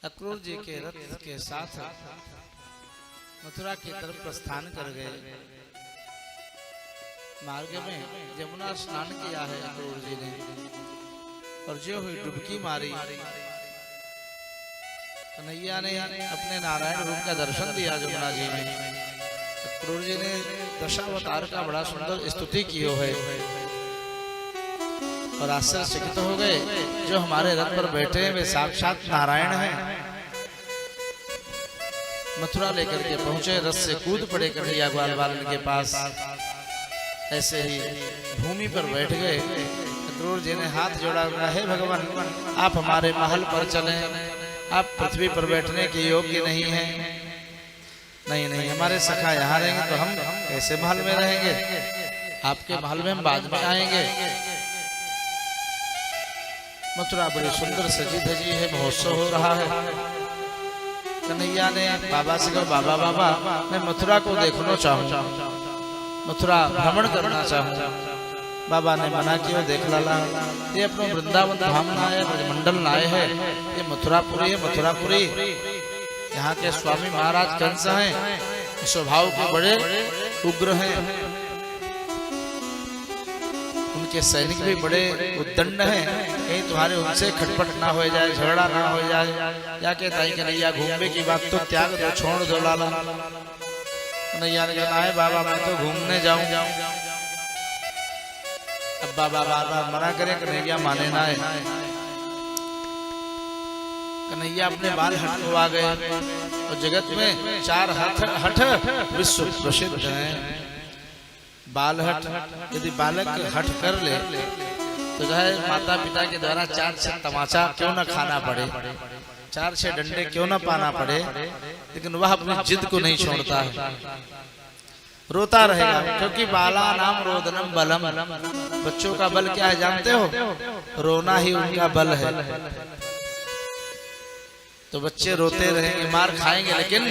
अक्रूर जी के रथ के साथ मथुरा की तरफ प्रस्थान कर गए। मार्ग में यमुना स्नान किया है अक्रूर जी ने और जो हुई डुबकी मारी। कन्हैया ने अपने नारायण रूप का दर्शन दिया यमुना जी में। अक्रूर जी ने दशावतार का बड़ा सुंदर स्तुति की है और आश्चर्यचकित हो गए। जो हमारे रथ पर बैठे हैं वे साक्षात नारायण हैं। मथुरा लेकर के पहुंचे, रथ से कूद पड़े कन्हैया ग्वाल बालन के पास। ऐसे ही भूमि पर बैठ गए। अक्रूर जी ने हाथ जोड़ा, हे भगवान आप हमारे महल पर चलें, आप पृथ्वी पर बैठने के योग्य नहीं हैं। नहीं नहीं, हमारे सखा यहाँ रहेंगे तो हम कैसे महल में रहेंगे, आपके महल में हम बाद में आएंगे। मथुरा बड़ी सुंदर सजी धजी है, महोत्सव हो रहा है। कन्हैया ने बाबा से कहा, बाबा बाबा मैं मथुरा को देखना चाहूँ, मथुरा भ्रमण करना चाहूँ। बाबा ने मना किया, देख लाला ये अपने वृंदावन धाम ना आए, ब्रजमंडल ना आए है, ये मथुरापुरी है। मथुरापुरी यहाँ के स्वामी महाराज कंस हैं, स्वभाव के बड़े उग्र हैं, उनके सैनिक भी बड़े उद्दंड हैं। कहीं तुम्हारे उनसे खटपट ना हो जाए, झगड़ा ना हो जाए। या के ताई कन्हैया घूमने की बात तो त्याग दो, छोड़ दो लाला। कन्हैया ने कहा है बाबा मैं तो घूमने जाऊं। अब बाबा बार बार मना करे, कन्हैया माने ना है। कन्हैया अपने बाल हटवा गए और जगत में 4 हठ विश्व प्रसिद्ध हैं। बाल हट, यदि बालक हट कर ले तो जो है माता पिता के द्वारा 4 से तमाचा क्यों न खाना पड़े, 4 से डंडे क्यों न पाना पड़े, लेकिन वह अपनी जिद को नहीं छोड़ता है, रोता रहेगा। क्योंकि बाला नाम रोदनम बलम, बच्चों का बल क्या है जानते हो, रोना ही उनका बल है। तो बच्चे रोते रहेंगे, मार खाएंगे, लेकिन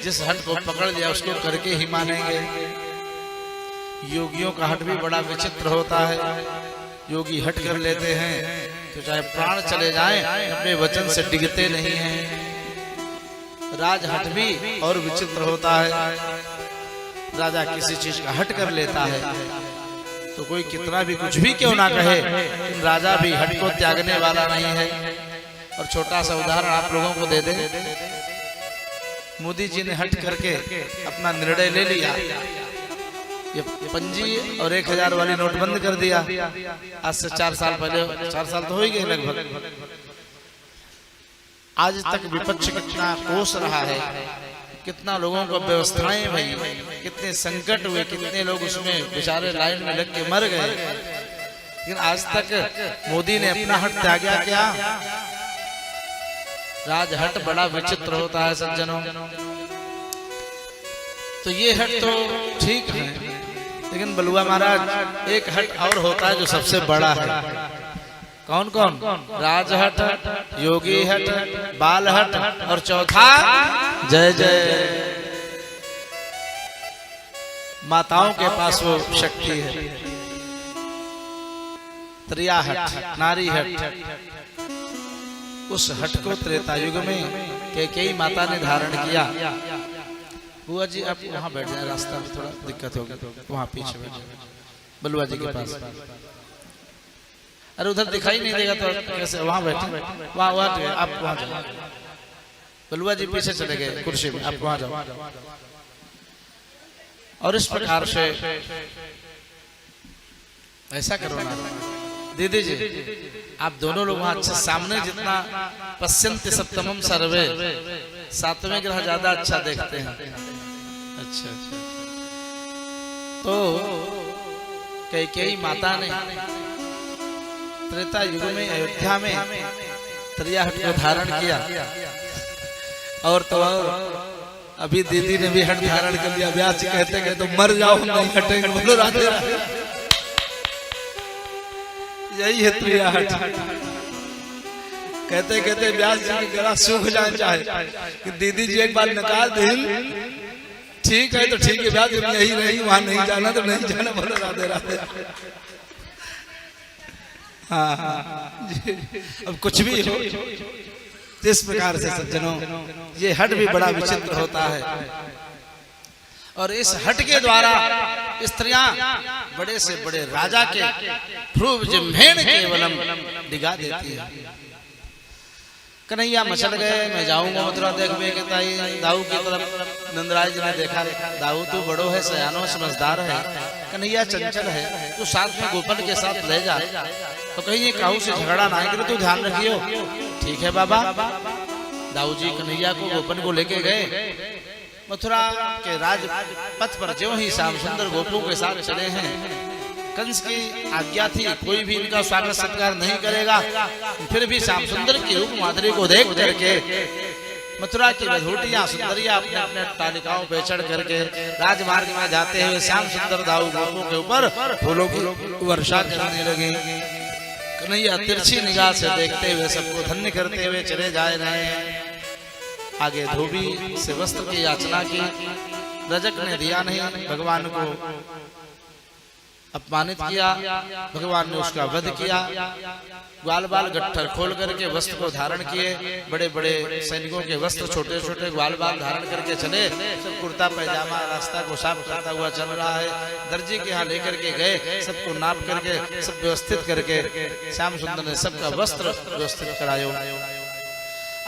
जिस हट को पकड़ लिया उसको करके ही मानेंगे। योगियों का हट भी बड़ा विचित्र होता है। योगी हट कर लेते हैं तो चाहे प्राण चले जाएं अपने वचन से डिगते नहीं हैं। राज हट भी और विचित्र होता है। राजा किसी चीज का हट कर लेता है तो कोई कितना भी कुछ भी क्यों ना कहे, राजा भी हट को त्यागने वाला नहीं है। और छोटा सा उदाहरण आप लोगों को दे दे, मोदी जी ने हट करके अपना निर्णय ले लिया, ये पंजी और 1000 वाली नोट बंद कर दिया। आज से 4 साल पहले, 4 साल तो हो ही गए लगभग। आज तक विपक्ष कितना कोस रहा है, कितना लोगों को व्यवस्थाएं भई, कितने संकट हुए, कितने लोग उसमें बेचारे लाइन में लग के मर गए, लेकिन आज तक मोदी ने अपना हट त्यागा क्या। राजहट बड़ा विचित्र होता है सज्जनों। तो ये हट तो ठीक है, लेकिन बलुआ महाराज एक हट और होता है जो सबसे बड़ा है। कौन कौन? राजहट, योगी हट, बाल हट और चौथा जय जय। माताओं के पास वो शक्ति है, त्रिया हट, नारी हट। उस हट को त्रेता युग में कैकेयी माता ने धारण किया। बुआ जी आप वहाँ बैठ जाए, रास्ता में थोड़ा दिक्कत होगी, वहाँ पीछे बैठ जाए बलुआ जी के पास। अरे उधर दिखाई नहीं देगा तो कैसे, वहाँ बैठे, वहाँ आप वहाँ जाओ। बलुआ जी पीछे चले गए कुर्सी में, आप वहाँ जाओ। और इस प्रकार से ऐसा करो ना दीदी जी, आप दोनों लोग वहाँ अच्छे सामने, जितना पश्यन्ति सप्तमम सर्वे, 7वें ग्रह ज्यादा अच्छा देखते हैं। अच्छा तो कैकेयी माता ने त्रेता युग में अयोध्या में त्रिया हट को धारण किया। और तो अभी दीदी ने भी हट धारण कर लिया। व्यास कहते कहते तो मर जाओ नहीं हटेंगे, बोलो राधे राधे। यही है त्रिया हट। कहते कहते व्यास जी की गला सूख जाना चाहे कि दीदी जी एक बार नकार दें, ठीक है तो ठीक है व्यास, यही नहीं, वहां नहीं जाना तो नहीं जाना, बोलो राधे राधे। हाँ हाँ, अब कुछ भी हो इस प्रकार से सज्जनों ये हट भी बड़ा विचित्र होता है और इस हट के द्वारा स्त्रियां बड़े से बड़े राजा के भ्रूव जिम्भेण केवलम डिगा देती है। कन्हैया मचल गए, मैं जाऊंगा मथुरा देखने के ताई दाऊ की तरफ। नंदराय जी ने देखा, दाऊ तू बड़ो है, सयानो समझदार है, कन्हैया चंचल है, तू साथ में गोपन के साथ ले जा, तो कहीं ये काहू से झगड़ा ना करे, तू ध्यान रखियो। ठीक है बाबा। दाऊ जी कन्हैया को गोपन को लेके गए। मथुरा के राजपथ पर ज्यों ही श्याम सुंदर गोपों के साथ चले हैं, कंस की आज्ञा थी कोई भी इनका स्वागत सत्कार नहीं करेगा, फिर भी श्याम सुंदर की रूप माधुरी को देख करके मथुरा की वधूटियां सुंदरियां अपने अपने तालिकाओं पे चढ़ करके राजमार्ग में जाते हुए श्याम सुंदर दाऊ गोपों के ऊपर फूलों की वर्षा करने लगे। कन्हैया तिरछी निगाह से देखते हुए सबको धन्य करते हुए चले जा रहे हैं। आगे धोबी से वस्त्र की याचना की, रजक ने दिया नहीं, भगवान को अपमानित किया, भगवान ने उसका वध किया। ग्वाल बाल गट्ठर खोल करके वस्त्र को धारण किए, बड़े बड़े सैनिकों के वस्त्र छोटे छोटे ग्वाल बाल धारण करके चले। सब कुर्ता पैजामा रास्ता को साफ करता हुआ चल रहा है। दर्जी के यहाँ लेकर के गए, सबको नाप करके सब व्यवस्थित करके श्याम सुंदर ने सबका वस्त्र व्यवस्थित करायो।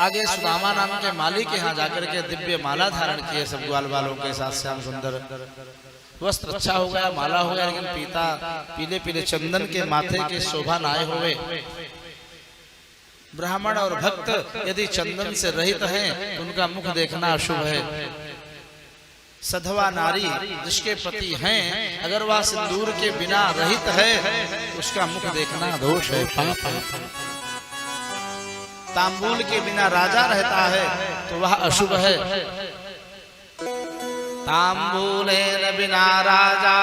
आगे सुदामा नाम के माली के यहाँ जाकर के दिव्य माला धारण किए सब ग्वाल बालों के साथ श्याम सुंदर। वस्त्र अच्छा हो गया, माला हो गया, लेकिन पीले पीले चंदन के माथे के शोभा नाए हुए। ब्राह्मण और भक्त यदि चंदन से रहित हैं तो उनका मुख देखना अशुभ है। सधवा नारी जिसके पति हैं, अगर वह सिंदूर के बिना रहित है तो उसका मुख देखना दोष है, पाप है। तांबूल के बिना राजा रहता है तो वह अशुभ है। तांबूलेन बिना राजा,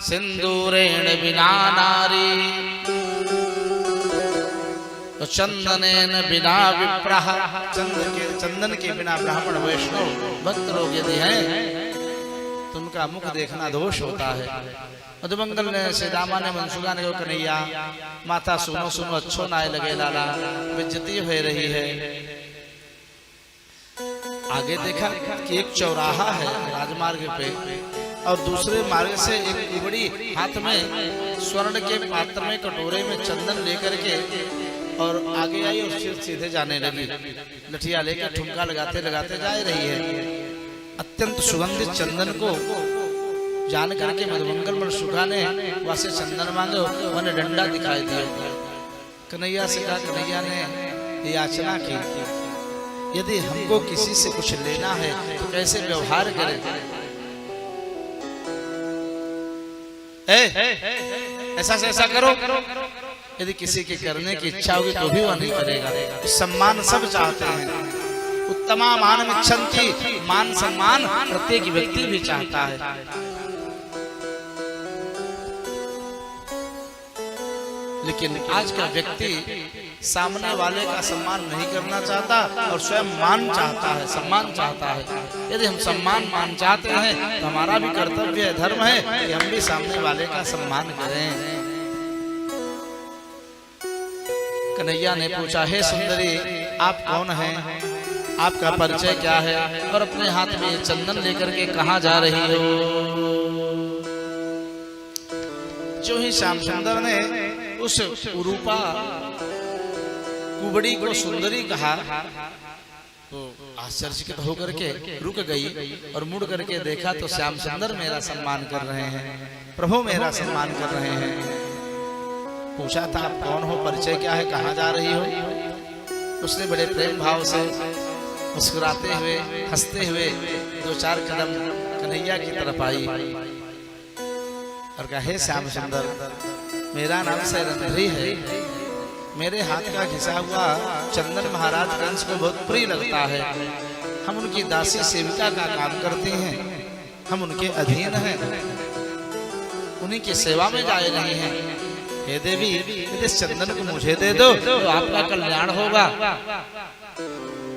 सिंदूरेण बिना नारी, तो चंदनेन बिना विप्रः, चंदन के बिना ब्राह्मण वैष्णव भक्त लोग यदि हैं तो उनका मुख देखना दोष होता है। मधुमंगल ने सीदामा ने मनसुखा ने कन्हैया माता सुनो सुनो अच्छो नाय लगे लाला, बेइज्जती हो रही है। आगे देखा कि एक चौराहा है राजमार्ग पे और दूसरे मार्ग से एक कुबड़ी हाथ में स्वर्ण के पात्र में कटोरे में चंदन लेकर के और आगे आई और सीधे जाने लगी। लठिया लेकर ठुमका लगाते लगाते जा रही है। अत्यंत सुगंधित चंदन को जान करके मधुमंगल मनसुखा ने वहां से चंदन मांगे, उन्हें डंडा दिखाई दिया। कन्हैया से कहा, कन्हैया ने याचना की यदि हमको किसी से कुछ लेना है तो कैसे व्यवहार करें। ऐसा से ऐसा करो, यदि किसी के करने की इच्छा होगी तो भी वह नहीं करेगा। सम्मान सब चाहते हैं, उत्तमा मान इच्छन्ति, मान सम्मान प्रत्येक व्यक्ति भी चाहता है। लेकिन आज का व्यक्ति सामने वाले का सम्मान नहीं करना चाहता और स्वयं मान चाहता है, सम्मान चाहता है। यदि हम सम्मान मान चाहते हैं तो हमारा भी कर्तव्य है, धर्म है कि हम भी सामने वाले का सम्मान करें। कन्हैया ने पूछा, हे सुंदरी आप कौन हैं, आपका परिचय क्या है और अपने हाथ में चंदन लेकर के कहाँ जा रही हो। जो ही श्याम सुंदर ने उस उरूपा कुबड़ी को सुंदरी कहा तो आश्चर्यचकित होकर के रुक गई और मुड़ करके देखा तो श्याम सुंदर मेरा सम्मान कर रहे हैं, प्रभु मेरा सम्मान कर रहे हैं। पूछा था आप कौन हो, परिचय क्या है, कहाँ जा रही हो। उसने बड़े प्रेम भाव से मुस्कुराते हुए हंसते हुए दो चार कदम कन्हैया की तरफ आई और कहा, हे श्याम सुंदर मेरा नाम सैरंध्री है, मेरे हाथ का घिसा हुआ चंदन महाराज कंस को बहुत प्रिय लगता है। हम उनकी दासी सेविका का काम करते हैं, हम उनके अधीन हैं, उन्हीं की सेवा में जा रहे हैं। हे देवी इस चंदन को मुझे दे दो तो आपका कल्याण होगा।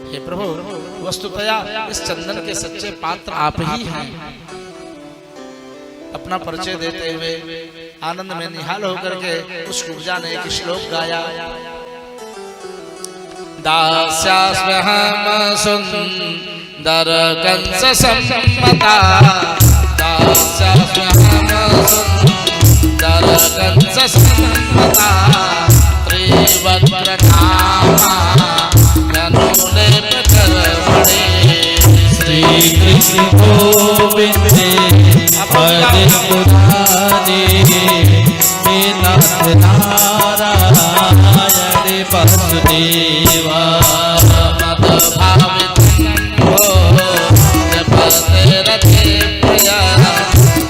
हे प्रभु वस्तुतया इस चंदन के सच्चे पात्र आप ही हैं। अपना परिचय देते हुए आनंद में निहाल होकर के उस कुब्जा ने एक श्लोक गाया। दास्यास्म्यहं सुन्दर कंस सम्मता दास्यास्म्यहं सुन्दर कंस सम्मता त्रिवक्त्रनामा ननुलेपकर्मणे श्री कृष्ण गोविंदे हरे मुरारे हे नाथ नारायण वासुदेवा मदभावितम्भो जपते रथे प्रिया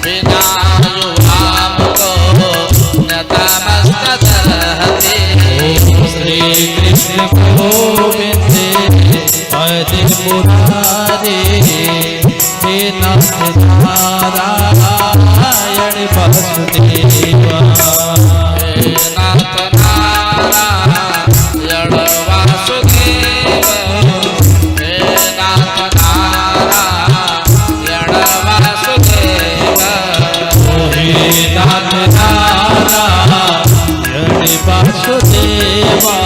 बिना युवामको नतमस्तदर्हति श्री कृष्ण गोविंदे हरे मुरारे हे नाथ नारायण वासुदेवा हे नाथ नारायण वासुदेव हे नाथ नारायण वासुदेव हे नाथ नारायण वासुदेवा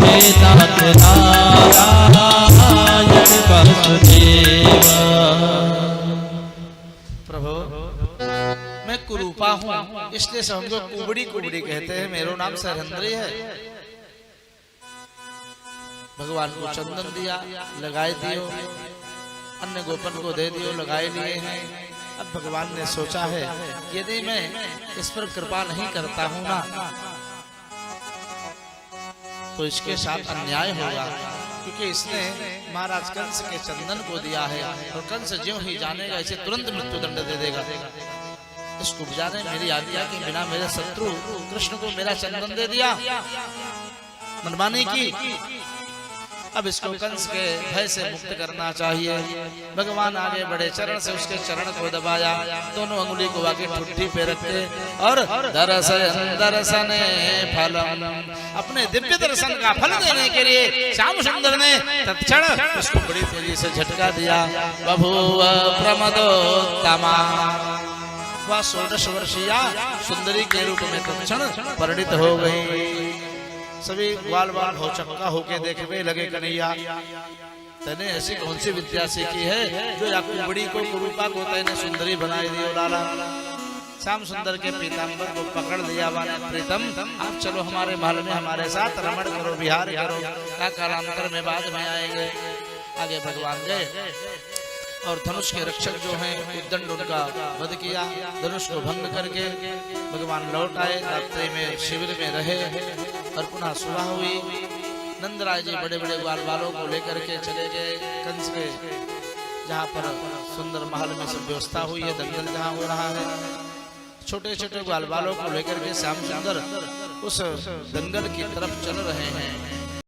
हे नाथ नारायण वासुदेवा। प्रभु मैं कुरूपा हूँ इसलिए सब हमको कुबड़ी कुबड़ी कहते हैं। मेरा नाम सरहंद्री है। भगवान को चंदन दिया, लगाए दियो, अन्य गोपन को दे दियो, लगाए लिए हैं। अब भगवान ने सोचा है यदि मैं इस पर कृपा नहीं करता हूँ ना तो इसके साथ अन्याय होगा, क्योंकि इसने महाराज कंस के चंदन को दिया है और कंस ज्यों ही जानेगा इसे तुरंत मृत्युदंड दे देगा। इस कुब्जा ने मेरी आज्ञा के बिना मेरे शत्रु कृष्ण को मेरा चंदन दे दिया, मनमानी की। अब इसको कंस के भय से मुक्त करना चाहिए। भगवान आगे बढ़े, चरण से उसके चरण को दबाया, दोनों अंगुली को आगे ठुड्डी पे रखे और दर्शन फलम, अपने दिव्य दर्शन का फल देने के लिए श्याम सुंदर ने तत्क्षण उसको बड़ी तेजी से झटका दिया। बभूव प्रमदोत्तमा, वह 16 वर्षीय सुंदरी के रूप में तत्क्षण परिणित हो गई। सभी ग्वाल बाल हो चक्का होके देखने लगे, कन्हैया तने ऐसी कौन सी विद्या सीखी है जो या कुबड़ी को कुरूपा को तने सुंदरी बनाई दियो लाला। श्याम सुंदर के पीताम्बर को पकड़ लिया वाले, प्रीतम आप चलो हमारे महल में हमारे साथ रमण करो, विहार करो, का कालांतर में बाद में आएंगे। आगे भगवान गए और धनुष के रक्षक जो हैं उद्दंड उनका वध किया। धनुष को भंग करके भगवान लौट आए, रात्रि में शिविर में रहे और पुनः सुबह हुई। नंदराय जी बड़े बड़े ग्वाल बालों को लेकर के चले गए कंस के, जहाँ पर सुंदर महल में सब व्यवस्था हुई है, दंगल जहाँ हो रहा है। छोटे छोटे ग्वाल बालों को लेकर के श्याम सुंदर उस दंगल की तरफ चल रहे हैं।